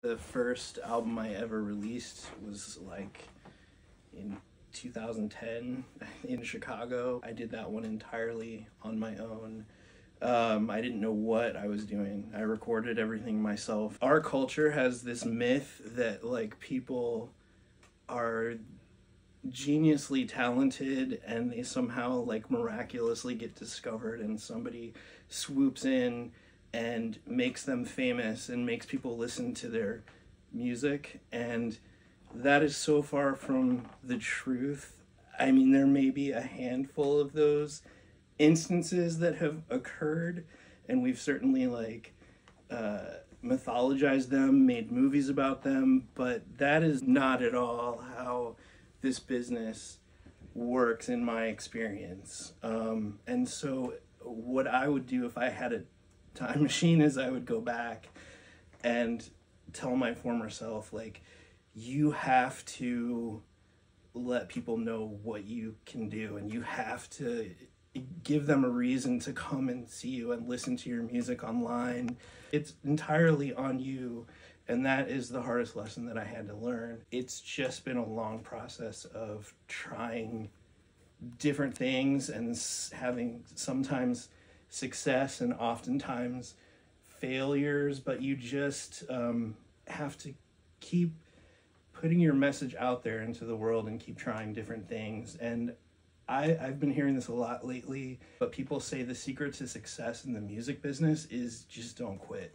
The first album I ever released was like in 2010 in Chicago. I did that one entirely on my own. I didn't know what I was doing. I recorded everything myself. Our culture has this myth that like people are geniusly talented and they somehow like miraculously get discovered and somebody swoops in and makes them famous and makes people listen to their music, and that is so far from the truth. I mean, there may be a handful of those instances that have occurred, and we've certainly like mythologized them, made movies about them, but that is not at all how this business works in my experience. And so what I would do if I had a time machine is I would go back and tell my former self, like, you have to let people know what you can do, and you have to give them a reason to come and see you and listen to your music online. It's entirely on you, and that is the hardest lesson that I had to learn. It's just been a long process of trying different things and having sometimes success and oftentimes failures, but you just have to keep putting your message out there into the world and keep trying different things. And I've been hearing this a lot lately, but people say the secret to success in the music business is just don't quit.